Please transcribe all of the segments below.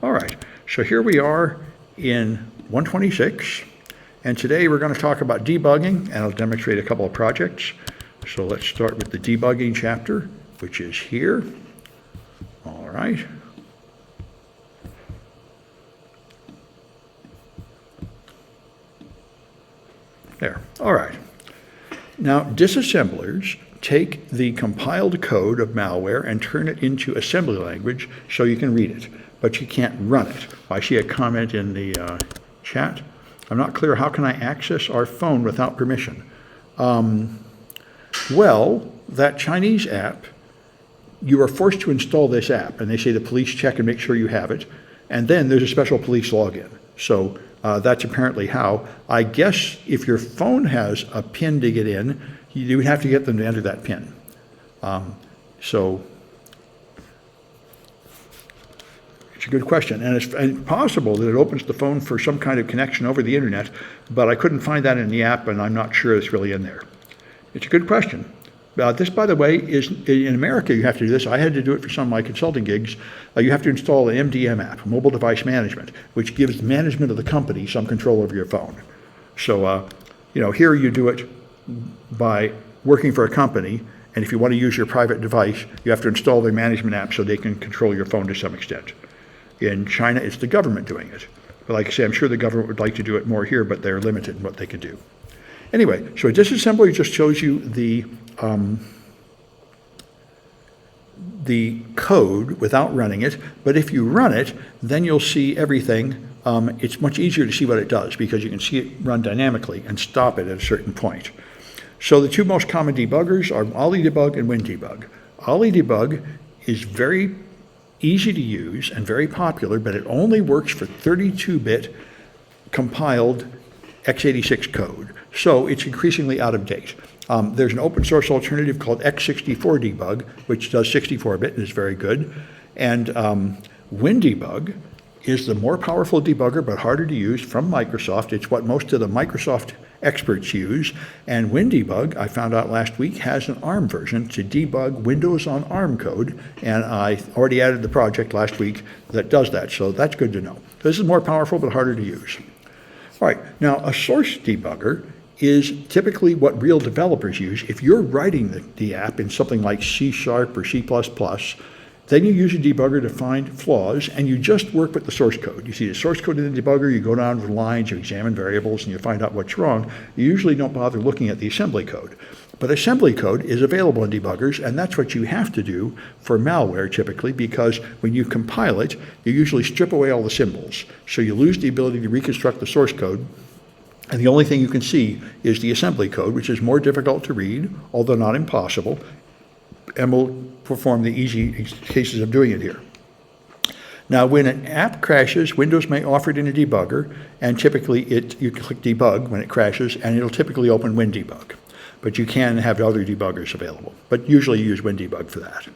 All right, so here we are in 126, and today we're going to talk about debugging, and I'll demonstrate a couple of projects. So let's start with the debugging chapter, which is here. All right. There, all right. Now, disassemblers take the compiled code of malware and turn it into assembly language so you can read it, but you can't run it. I see a comment in the chat. I'm not clear, how can I access our phone without permission? Well, that Chinese app, you are forced to install this app, and they say the police check and make sure you have it, and then there's a special police login. So that's apparently how. I guess if your phone has a PIN to get in, you would have to get them to enter that PIN. So it's a good question, and it's possible that it opens the phone for some kind of connection over the internet, but I couldn't find that in the app, and I'm not sure it's really in there. It's a good question. This, by the way, is in America, you have to do this. I had to do it for some of my consulting gigs. You have to install an MDM app, mobile device management, which gives management of the company some control over your phone. So, here you do it by working for a company, and if you want to use your private device, you have to install their management app so they can control your phone to some extent. In China, it's the government doing it. But like I say, I'm sure the government would like to do it more here, but they're limited in what they can do. Anyway, so a disassembly just shows you the code without running it, but if you run it, then you'll see everything. It's much easier to see what it does because you can see it run dynamically and stop it at a certain point. So the two most common debuggers are OllyDebug and WinDebug. OllyDebug is very easy to use and very popular, but it only works for 32-bit compiled x86 code. So it's increasingly out of date. There's an open source alternative called x64debug, which does 64-bit and is very good. And WinDebug is the more powerful debugger, but harder to use, from Microsoft. It's what most of the Microsoft experts use. And WinDebug, I found out last week, has an ARM version to debug Windows on ARM code. And I already added the project last week that does that. So that's good to know. This is more powerful, but harder to use. All right, now a source debugger is typically what real developers use. If you're writing the app in something like C# or C++, then you use a debugger to find flaws, and you just work with the source code. You see the source code in the debugger, you go down the lines, you examine variables, and you find out what's wrong. You usually don't bother looking at the assembly code. But assembly code is available in debuggers, and that's what you have to do for malware typically, because when you compile it, you usually strip away all the symbols. So you lose the ability to reconstruct the source code, and the only thing you can see is the assembly code, which is more difficult to read, although not impossible, and we'll perform the easy cases of doing it here. Now, when an app crashes, Windows may offer it in a debugger, and typically you click debug when it crashes, and it'll typically open WinDebug. But you can have other debuggers available, but usually you use WinDebug for that.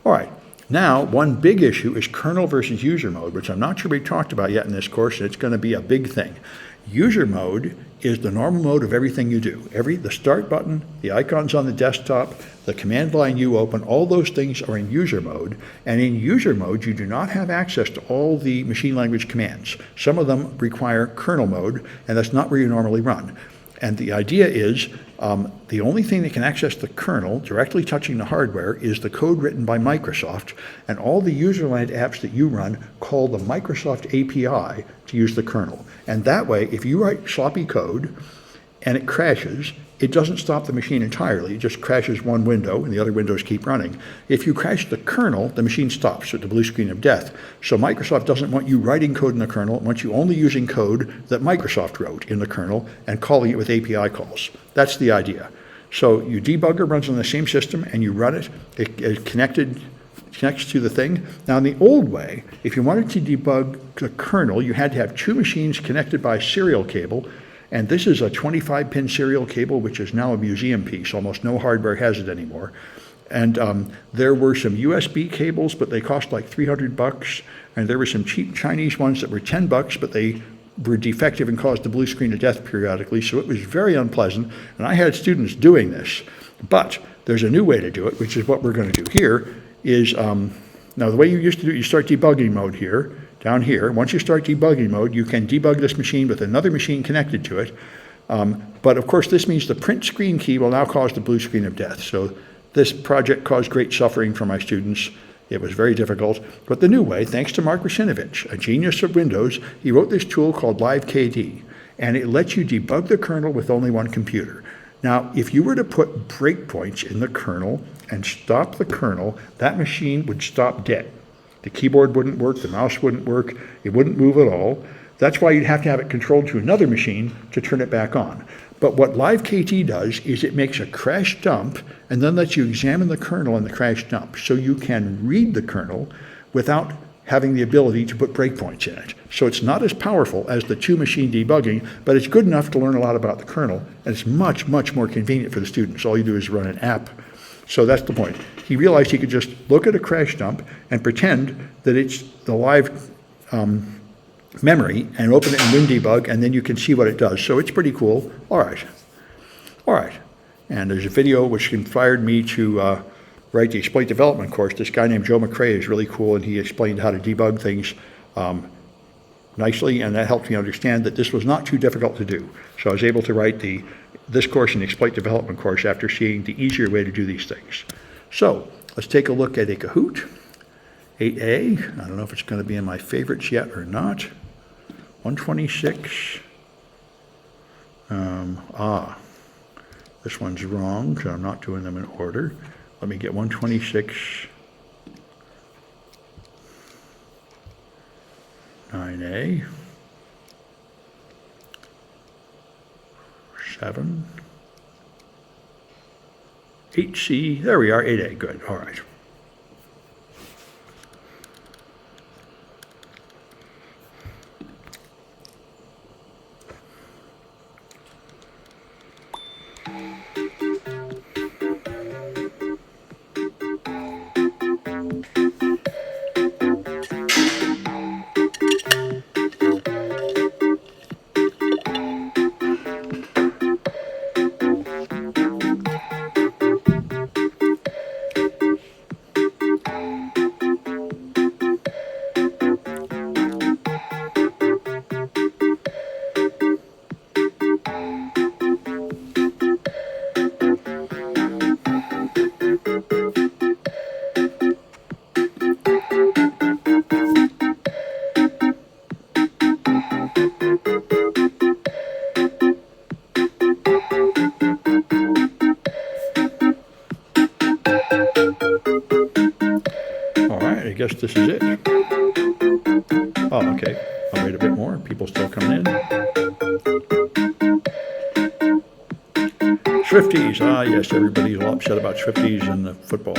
All right, now one big issue is kernel versus user mode, which I'm not sure we talked about yet in this course, and it's going to be a big thing. User mode is the normal mode of everything you do. The start button, the icons on the desktop, the command line you open, all those things are in user mode. And in user mode, you do not have access to all the machine language commands. Some of them require kernel mode, and that's not where you normally run. And the idea is the only thing that can access the kernel directly touching the hardware is the code written by Microsoft, and all the user-land apps that you run call the Microsoft API to use the kernel. And that way, if you write sloppy code and it crashes, it doesn't stop the machine entirely. It just crashes one window and the other windows keep running. If you crash the kernel, the machine stops at the blue screen of death. So Microsoft doesn't want you writing code in the kernel. It wants you only using code that Microsoft wrote in the kernel and calling it with API calls. That's the idea. So your debugger runs on the same system and you run it. It connects to the thing. Now, in the old way, if you wanted to debug the kernel, you had to have two machines connected by a serial cable. And this is a 25-pin serial cable, which is now a museum piece. Almost no hardware has it anymore. And there were some USB cables, but they cost like $300. And there were some cheap Chinese ones that were $10, but they were defective and caused the blue screen of death periodically. So it was very unpleasant. And I had students doing this. But there's a new way to do it, which is what we're going to do here, is Now, the way you used to do it, you start debugging mode here, down here. Once you start debugging mode, you can debug this machine with another machine connected to it. But of course, this means the print screen key will now cause the blue screen of death. So this project caused great suffering for my students. It was very difficult. But the new way, thanks to Mark Rusinovich, a genius of Windows, he wrote this tool called LiveKD, and it lets you debug the kernel with only one computer. Now, if you were to put breakpoints in the kernel and stop the kernel, that machine would stop dead. The keyboard wouldn't work, the mouse wouldn't work, it wouldn't move at all. That's why you'd have to have it controlled to another machine to turn it back on. But what LiveKT does is it makes a crash dump and then lets you examine the kernel in the crash dump, so you can read the kernel without having the ability to put breakpoints in it. So it's not as powerful as the two-machine debugging, but it's good enough to learn a lot about the kernel, and it's much, much more convenient for the students. All you do is run an app. So that's the point. He realized he could just look at a crash dump and pretend that it's the live memory and open it in WinDebug, and then you can see what it does. So it's pretty cool. All right. And there's a video which inspired me to write the exploit development course. This guy named Joe McRae is really cool, and he explained how to debug things nicely, and that helped me understand that this was not too difficult to do. So I was able to write this course in the exploit development course after seeing the easier way to do these things. So let's take a look at a Kahoot. 8A, I don't know if it's going to be in my favorites yet or not. 126. This one's wrong, so I'm not doing them in order. Let me get 126. 9A. 7. 8C. There we are, 8A. Good. All right. I guess this is it. Oh, okay. I'll wait a bit more. People still coming in. Swifties. Ah, yes, everybody's all upset about Swifties and the football.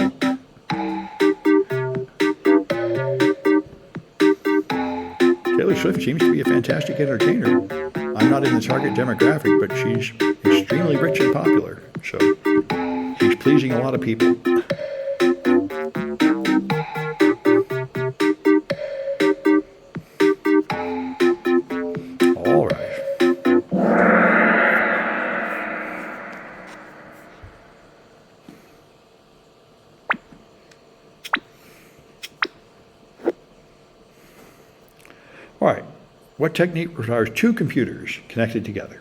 Taylor Swift seems to be a fantastic entertainer. I'm not in the target demographic, but she's extremely rich and popular. So she's pleasing a lot of people. All right, what technique requires two computers connected together?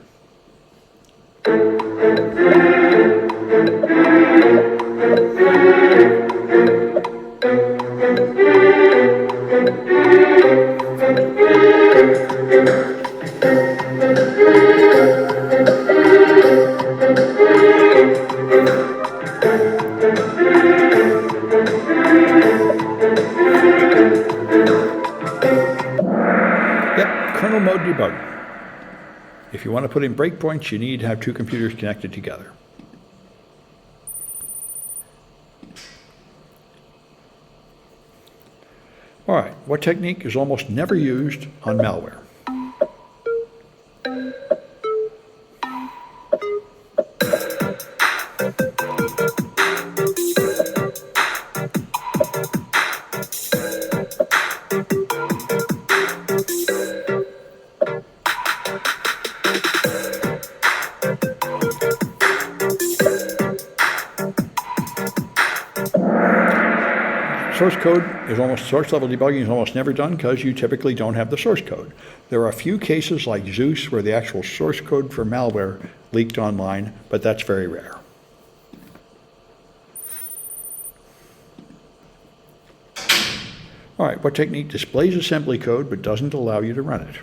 Kernel mode debugging. If you want to put in breakpoints, you need to have two computers connected together. All right, what technique is almost never used on malware? source level debugging is almost never done because you typically don't have the source code. There are a few cases like Zeus where the actual source code for malware leaked online, but that's very rare. All right, what technique displays assembly code but doesn't allow you to run it?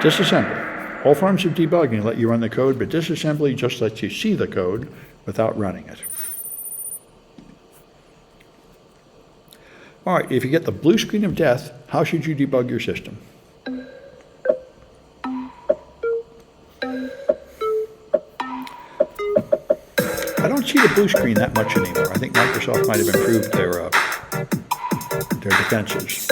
Disassembly. All forms of debugging let you run the code, but disassembly just lets you see the code without running it. All right, if you get the blue screen of death, how should you debug your system? I don't see the blue screen that much anymore. I think Microsoft might have improved their defenses.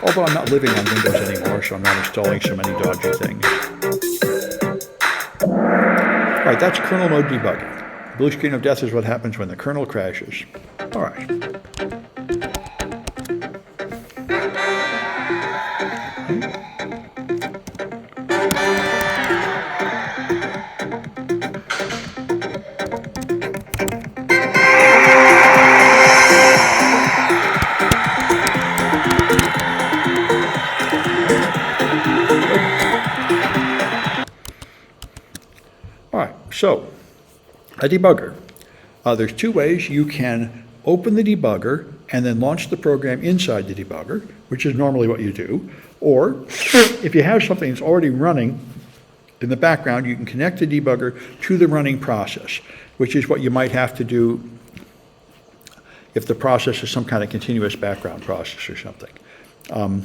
Although I'm not living on Windows anymore, so I'm not installing so many dodgy things. All right, that's kernel mode debugging. Blue screen of death is what happens when the kernel crashes. All right. So, a debugger. There's two ways you can open the debugger and then launch the program inside the debugger, which is normally what you do. Or, if you have something that's already running in the background, you can connect the debugger to the running process, which is what you might have to do if the process is some kind of continuous background process or something. All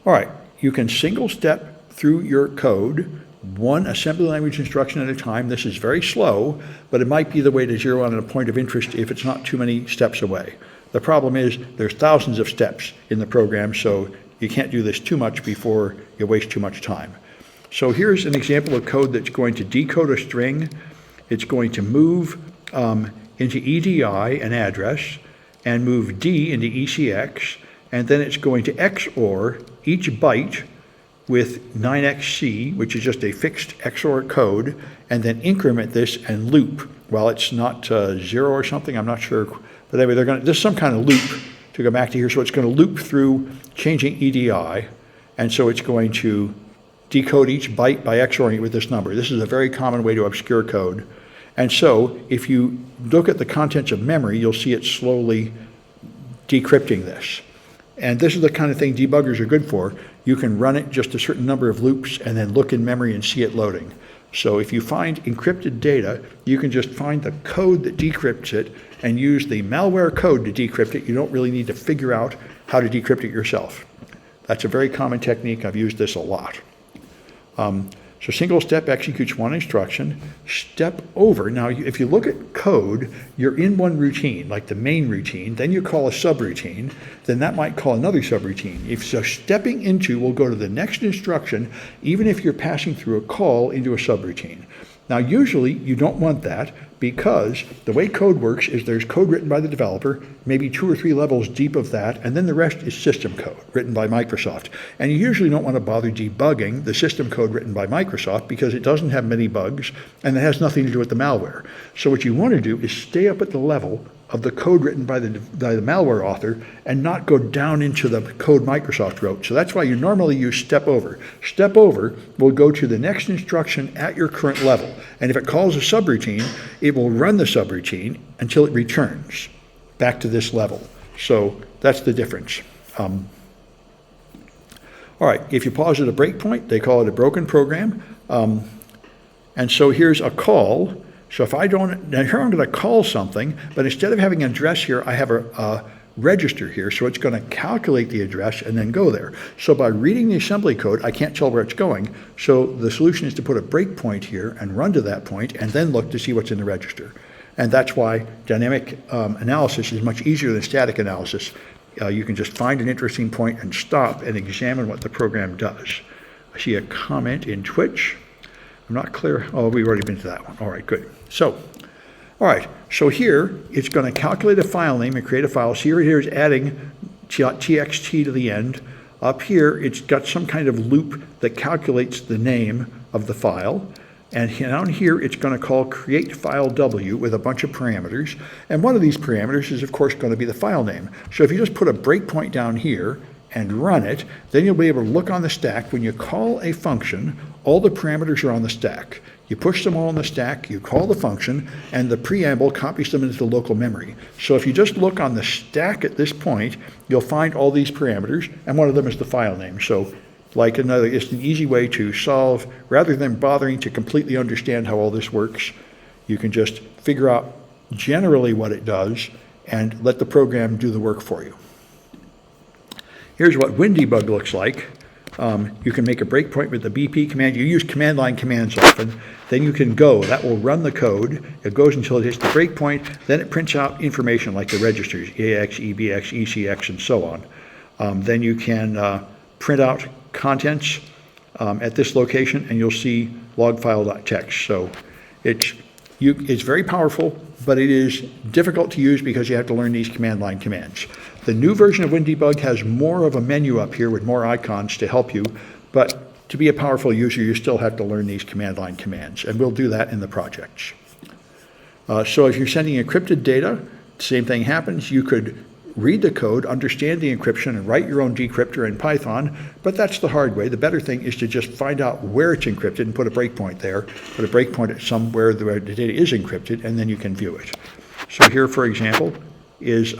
right, you can single step through your code, one assembly language instruction at a time. This is very slow, but it might be the way to zero in on a point of interest if it's not too many steps away. The problem is there's thousands of steps in the program, so you can't do this too much before you waste too much time. So here's an example of code that's going to decode a string. It's going to move into EDI, an address, and move D into ECX, and then it's going to XOR each byte with 9xC, which is just a fixed XOR code, and then increment this and loop. Well, it's not 0 or something, I'm not sure. But anyway, there's some kind of loop to go back to here. So it's going to loop through changing EDI, and so it's going to decode each byte by XORing it with this number. This is a very common way to obscure code. And so if you look at the contents of memory, you'll see it slowly decrypting this. And this is the kind of thing debuggers are good for. You can run it just a certain number of loops and then look in memory and see it loading. So if you find encrypted data, you can just find the code that decrypts it and use the malware code to decrypt it. You don't really need to figure out how to decrypt it yourself. That's a very common technique. I've used this a lot. So single step executes one instruction, step over. Now, if you look at code, you're in one routine, like the main routine, then you call a subroutine, then that might call another subroutine. If so, stepping into will go to the next instruction, even if you're passing through a call into a subroutine. Now, usually you don't want that because the way code works is there's code written by the developer, maybe 2 or 3 levels deep of that, and then the rest is system code written by Microsoft. And you usually don't want to bother debugging the system code written by Microsoft because it doesn't have many bugs and it has nothing to do with the malware. So what you want to do is stay up at the level of the code written by the malware author and not go down into the code Microsoft wrote. So that's why you normally use step over. Step over will go to the next instruction at your current level. And if it calls a subroutine, it will run the subroutine until it returns back to this level. So that's the difference. All right, if you pause at a breakpoint, they call it a broken program. And so here's a call. So if I don't, now here I'm going to call something, but instead of having an address here, I have a register here. So it's going to calculate the address and then go there. So by reading the assembly code, I can't tell where it's going. So the solution is to put a breakpoint here and run to that point and then look to see what's in the register. And that's why dynamic analysis is much easier than static analysis. You can just find an interesting point and stop and examine what the program does. I see a comment in Twitch. I'm not clear. Oh, we've already been to that one. All right, good. So, all right. So here, it's going to calculate a file name and create a file. So here is adding .txt to the end. Up here, it's got some kind of loop that calculates the name of the file. And down here, it's going to call create file W with a bunch of parameters. And one of these parameters is, of course, going to be the file name. So if you just put a breakpoint down here and run it, then you'll be able to look on the stack. When you call a function, all the parameters are on the stack. You push them all on the stack, you call the function, and the preamble copies them into the local memory. So if you just look on the stack at this point, you'll find all these parameters, and one of them is the file name. So like another, it's an easy way to solve, rather than bothering to completely understand how all this works, you can just figure out generally what it does and let the program do the work for you. Here's what WinDebug looks like. You can make a breakpoint with the BP command. You use command line commands often. Then you can go. That will run the code. It goes until it hits the breakpoint. Then it prints out information like the registers, EAX, EBX, ECX, and so on. Then you can print out contents at this location, and you'll see logfile.txt. So it's very powerful, but it is difficult to use because you have to learn these command line commands. The new version of WinDebug has more of a menu up here with more icons to help you, but to be a powerful user, you still have to learn these command line commands, and we'll do that in the projects. So if you're sending encrypted data, same thing happens. You could read the code, understand the encryption, and write your own decryptor in Python, but that's the hard way. The better thing is to just find out where it's encrypted and put a breakpoint there, put a breakpoint at somewhere the data is encrypted, and then you can view it. So here, for example, is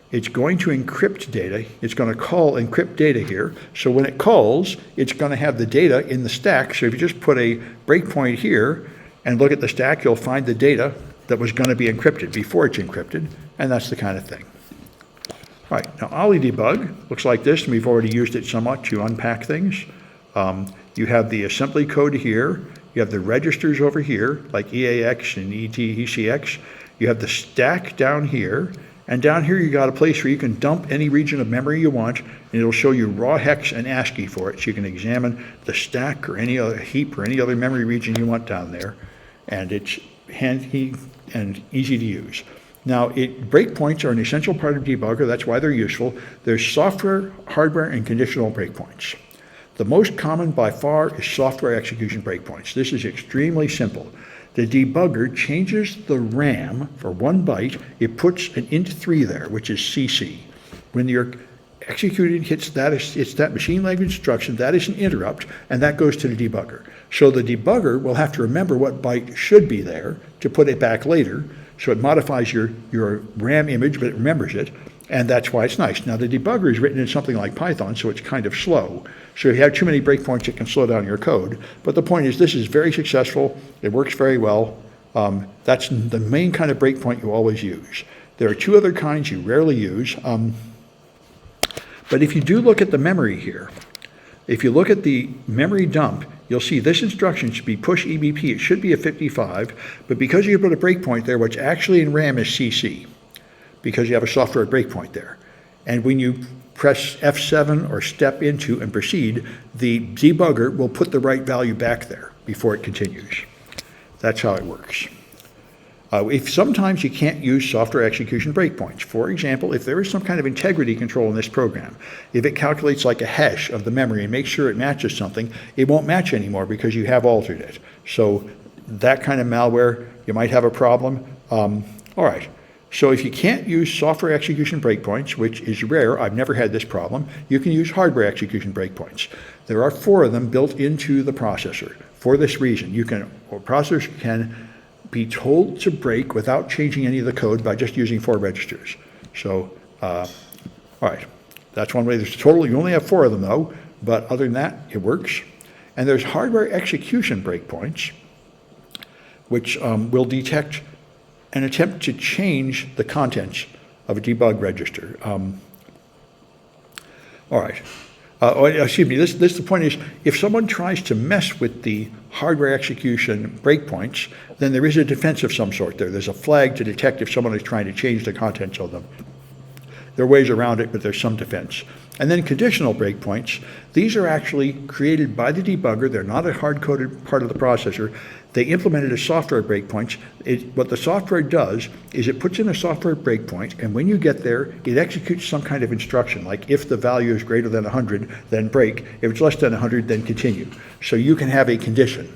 it's going to encrypt data. It's going to call encrypt data here. So when it calls, it's going to have the data in the stack. So if you just put a breakpoint here and look at the stack, you'll find the data that was going to be encrypted before it's encrypted, and that's the kind of thing. All right, now OllyDebug looks like this, and we've already used it somewhat to unpack things. You have the assembly code here. You have the registers over here, like EAX and ECX. You have the stack down here. And down here, you got a place where you can dump any region of memory you want, and it'll show you raw hex and ASCII for it. So you can examine the stack or any other heap or any other memory region you want down there. And it's handy and easy to use. Now, breakpoints are an essential part of debugger. That's why they're useful. There's software, hardware, and conditional breakpoints. The most common by far is software execution breakpoints. This is extremely simple. The debugger changes the RAM for 1 byte. It puts an int3 there, which is CC. When your executing hits that, it's that machine language instruction, that is an interrupt, and that goes to the debugger. So the debugger will have to remember what byte should be there to put it back later. So it modifies your RAM image, but it remembers it, and that's why it's nice. Now the debugger is written in something like Python, so it's kind of slow. So if you have too many breakpoints, it can slow down your code. But the point is, this is very successful. It works very well. That's the main kind of breakpoint you always use. There are 2 other kinds you rarely use. But if you do look at the memory here, if you look at the memory dump, you'll see this instruction should be push EBP. It should be a 55, but because you put a breakpoint there, what's actually in RAM is CC, because you have a software breakpoint there. And when you press F7 or step into and proceed, the debugger will put the right value back there before it continues. That's how it works. If sometimes you can't use software execution breakpoints. For example, if there is some kind of integrity control in this program, if it calculates like a hash of the memory and makes sure it matches something, it won't match anymore because you have altered it. So that kind of malware, you might have a problem. All right. So if you can't use software execution breakpoints, which is rare, I've never had this problem, you can use hardware execution breakpoints. There are 4 of them built into the processor. For this reason, processors can be told to break without changing any of the code by just using 4 registers. So, all right, that's one way. You only have 4 of them though, but other than that, it works. And there's hardware execution breakpoints, which will detect an attempt to change the contents of a debug register. All right, Excuse me, the point is, if someone tries to mess with the hardware execution breakpoints, then there is a defense of some sort there. There's a flag to detect if someone is trying to change the contents of them. There are ways around it, but there's some defense. And then conditional breakpoints, these are actually created by the debugger. They're not a hard-coded part of the processor. They implemented as software breakpoints. What the software does is it puts in a software breakpoint, and when you get there, it executes some kind of instruction, like if the value is greater than 100, then break. If it's less than 100, then continue. So you can have a conditional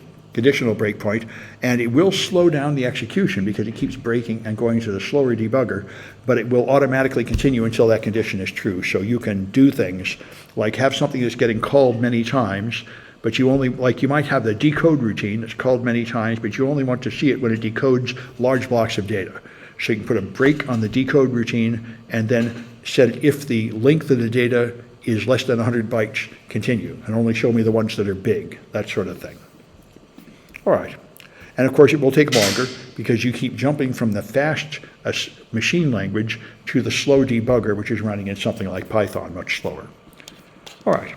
breakpoint, and it will slow down the execution because it keeps breaking and going to the slower debugger, but it will automatically continue until that condition is true. So you can do things like have something that's getting called many times, but you only, like you might have the decode routine that's called many times, but you only want to see it when it decodes large blocks of data. So you can put a break on the decode routine and then set if the length of the data is less than 100 bytes, continue, and only show me the ones that are big, that sort of thing. All right. And of course, it will take longer because you keep jumping from the fast machine language to the slow debugger, which is running in something like Python, much slower. All right.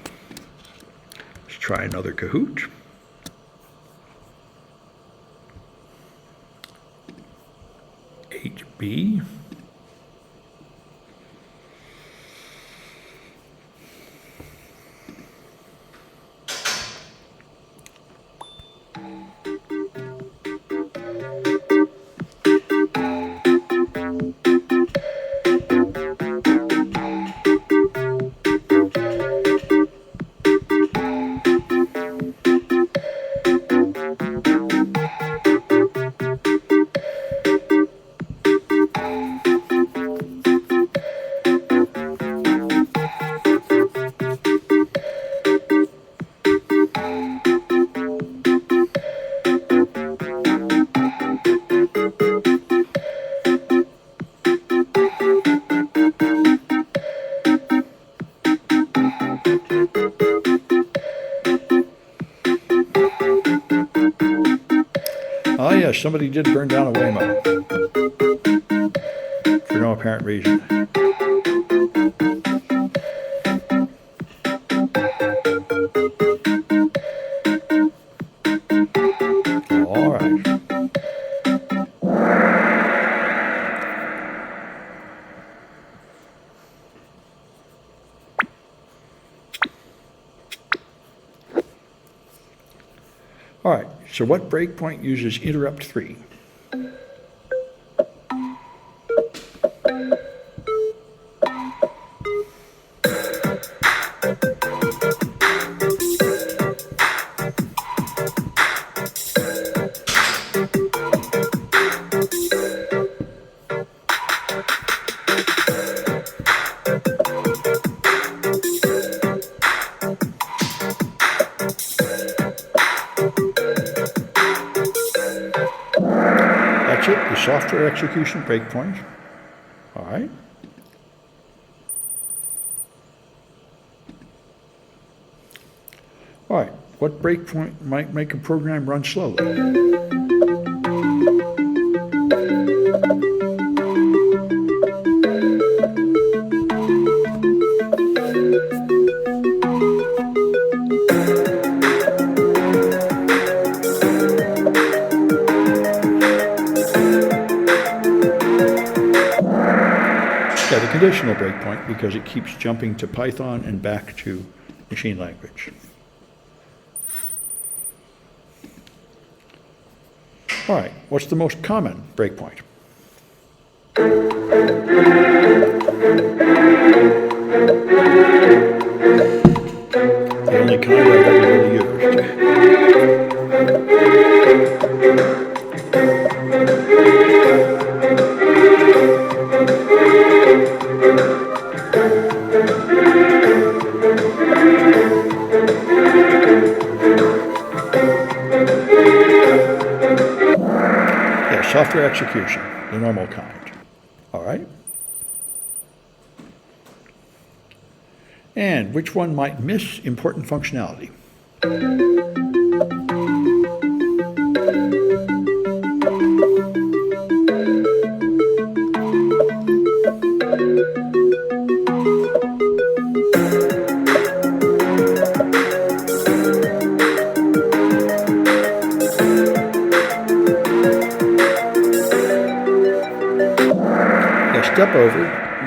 Let's try another Kahoot. HB. Yes, somebody did burn down a Waymo for no apparent reason. All right. All right, so what breakpoint uses interrupt 3? That's it, the software execution breakpoint. All right. All right, what breakpoint might make a program run slowly? Yeah, the conditional breakpoint, because it keeps jumping to Python and back to machine language. All right, what's the most common breakpoint? The only kind I've ever really used. Yeah, software execution, the normal kind. All right. And which one might miss important functionality?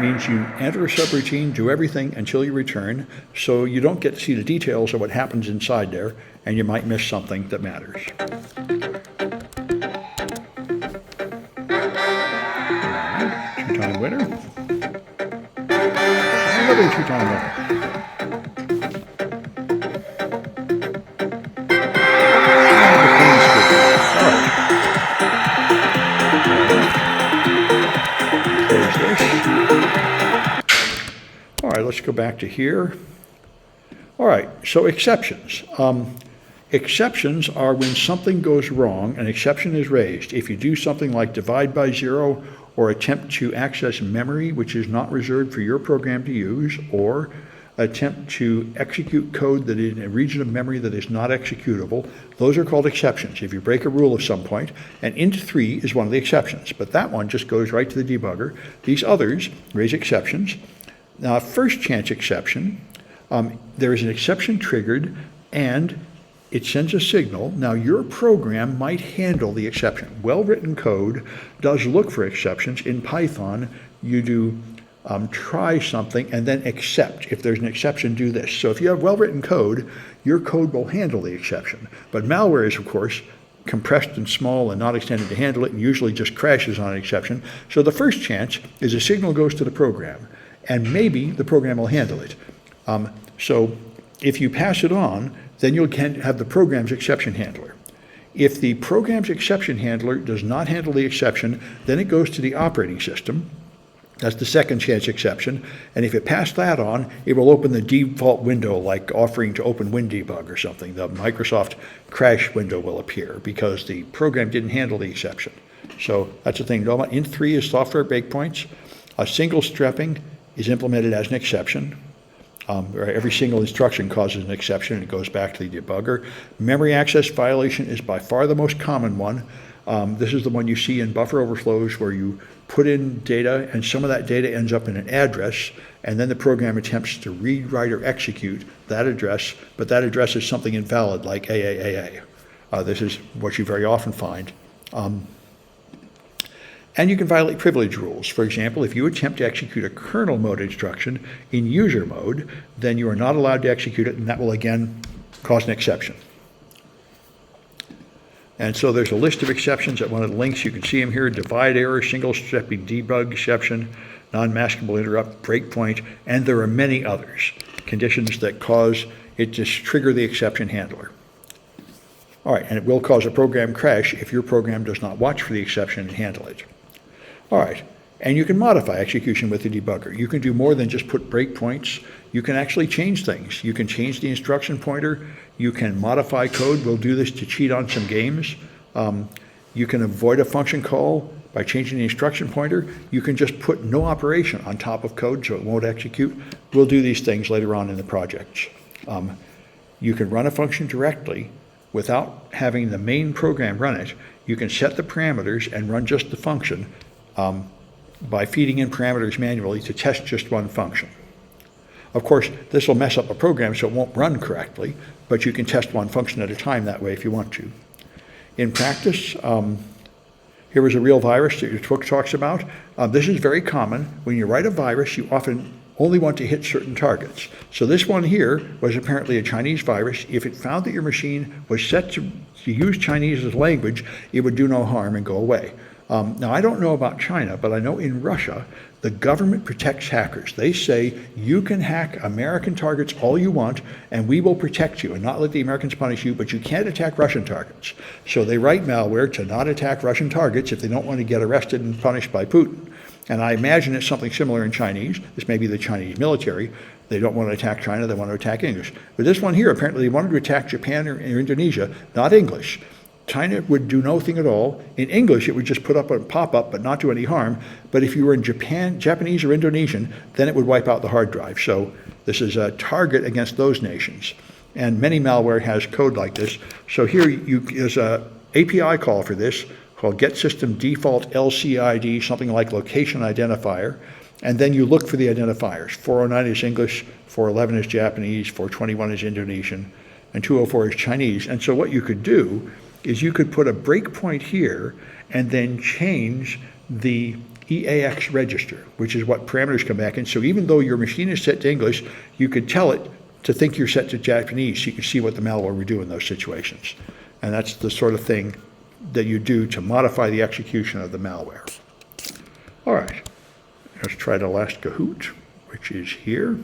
means you enter a subroutine, do everything until you return, so you don't get to see the details of what happens inside there, and you might miss something that matters. Two-time winner. Another two-time winner. All right, let's go back to here. All right, so exceptions. Exceptions are when something goes wrong, an exception is raised. If you do something like divide by zero or attempt to access memory which is not reserved for your program to use, or attempt to execute code that is in a region of memory that is not executable, those are called exceptions. If you break a rule of some point, and int3 is one of the exceptions, but that one just goes right to the debugger. These others raise exceptions. Now, first chance exception, there is an exception triggered and it sends a signal. Now, your program might handle the exception. Well-written code does look for exceptions. In Python, you do try something and then except. If there's an exception, do this. So if you have well-written code, your code will handle the exception. But malware is, of course, compressed and small and not extended to handle it, and usually just crashes on an exception. So the first chance is a signal goes to the program, and maybe the program will handle it. So if you pass it on, then you'll have the program's exception handler. If the program's exception handler does not handle the exception, then it goes to the operating system. That's the second chance exception. And if it passed that on, it will open the default window, like offering to open WinDebug or something. The Microsoft crash window will appear because the program didn't handle the exception. So that's the thing. int3 is software breakpoints. A single strepping is implemented as an exception. Every single instruction causes an exception and it goes back to the debugger. Memory access violation is by far the most common one. This is the one you see in buffer overflows where you put in data and some of that data ends up in an address, and then the program attempts to read, write, or execute that address, but that address is something invalid like AAAA. This is what you very often find. And you can violate privilege rules. For example, if you attempt to execute a kernel mode instruction in user mode, then you are not allowed to execute it, and that will again cause an exception. And so there's a list of exceptions at one of the links. You can see them here: divide error, single stepping debug exception, non-maskable interrupt, breakpoint, and there are many others, conditions that cause it to trigger the exception handler. All right, and it will cause a program crash if your program does not watch for the exception and handle it. All right, and you can modify execution with the debugger. You can do more than just put breakpoints. You can actually change things. You can change the instruction pointer. You can modify code. We'll do this to cheat on some games. You can avoid a function call by changing the instruction pointer. You can just put no operation on top of code so it won't execute. We'll do these things later on in the project. You can run a function directly without having the main program run it. You can set the parameters and run just the function by feeding in parameters manually to test just one function. Of course, this will mess up a program so it won't run correctly, but you can test one function at a time that way if you want to. In practice, here was a real virus that your book talks about. This is very common. When you write a virus, you often only want to hit certain targets. So this one here was apparently a Chinese virus. If it found that your machine was set to use Chinese as language, it would do no harm and go away. Now, I don't know about China, but I know in Russia, the government protects hackers. They say you can hack American targets all you want, and we will protect you and not let the Americans punish you, but you can't attack Russian targets. So they write malware to not attack Russian targets if they don't want to get arrested and punished by Putin. And I imagine it's something similar in Chinese. This may be the Chinese military. They don't want to attack China, they want to attack English. But this one here, apparently they wanted to attack Japan or Indonesia, not English. China would do nothing at all. In English, it would just put up a pop-up but not do any harm. But if you were in Japanese or Indonesian, then it would wipe out the hard drive. So this is a target against those nations. And many malware has code like this. So here there's an API call for this called get system default LCID, something like location identifier. And then you look for the identifiers. 409 is English, 411 is Japanese, 421 is Indonesian, and 204 is Chinese. And so what you could do is you could put a breakpoint here and then change the EAX register, which is what parameters come back in. So even though your machine is set to English, you could tell it to think you're set to Japanese, so you can see what the malware would do in those situations. And that's the sort of thing that you do to modify the execution of the malware. All right, let's try the last Kahoot, which is here.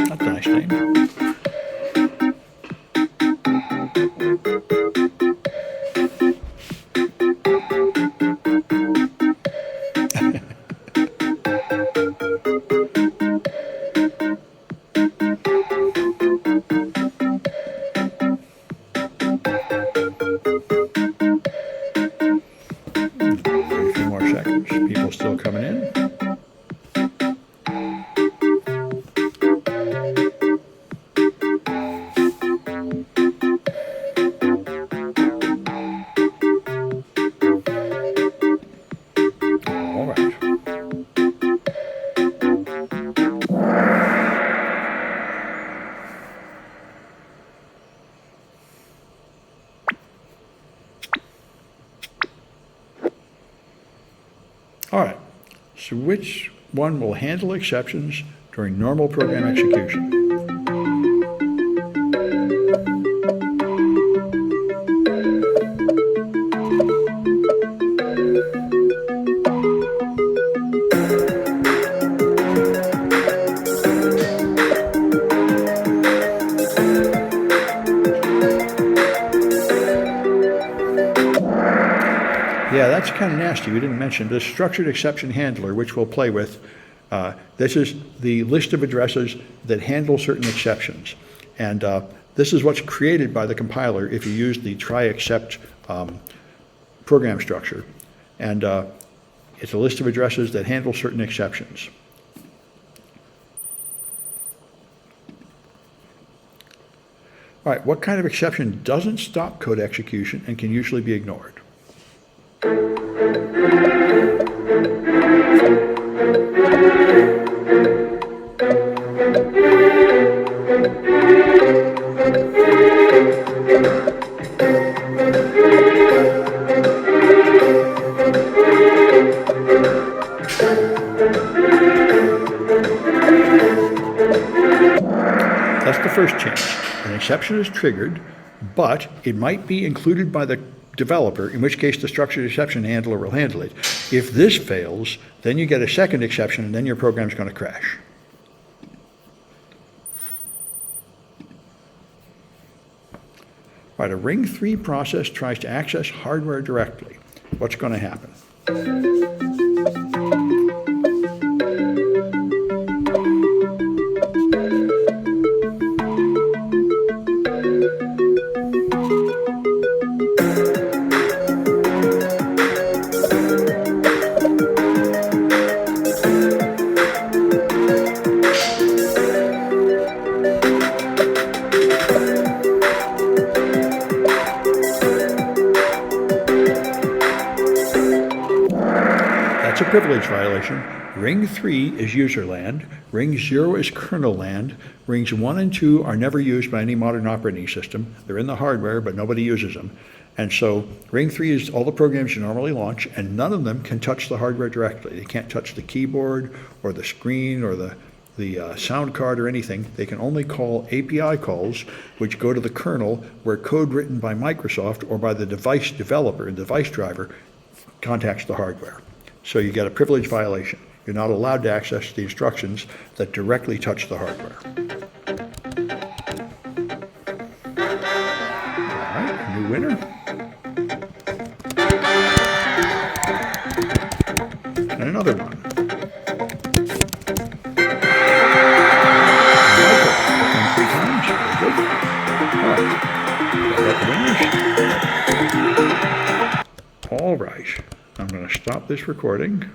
That's a nice name. A few more seconds. People still coming in. All right. All right, so which one will handle exceptions during normal program execution? Yeah, that's kind of nasty. We didn't mention the structured exception handler, which we'll play with. This is the list of addresses that handle certain exceptions. And this is what's created by the compiler if you use the try except program structure. And it's a list of addresses that handle certain exceptions. All right, what kind of exception doesn't stop code execution and can usually be ignored? That's the first change. An exception is triggered, but it might be included by the developer, in which case the structured exception handler will handle it. If this fails, then you get a second exception, and then your program's going to crash. All right, a Ring 3 process tries to access hardware directly. What's going to happen? That's a privilege violation. Ring 3 is user land. Ring 0 is kernel land. Rings 1 and 2 are never used by any modern operating system. They're in the hardware, but nobody uses them. And so Ring 3 is all the programs you normally launch, and none of them can touch the hardware directly. They can't touch the keyboard or the screen or the sound card or anything. They can only call API calls, which go to the kernel, where code written by Microsoft or by the device developer and device driver contacts the hardware. So you get a privilege violation. You're not allowed to access the instructions that directly touch the hardware. All right, new winner. All right, I'm going to stop this recording.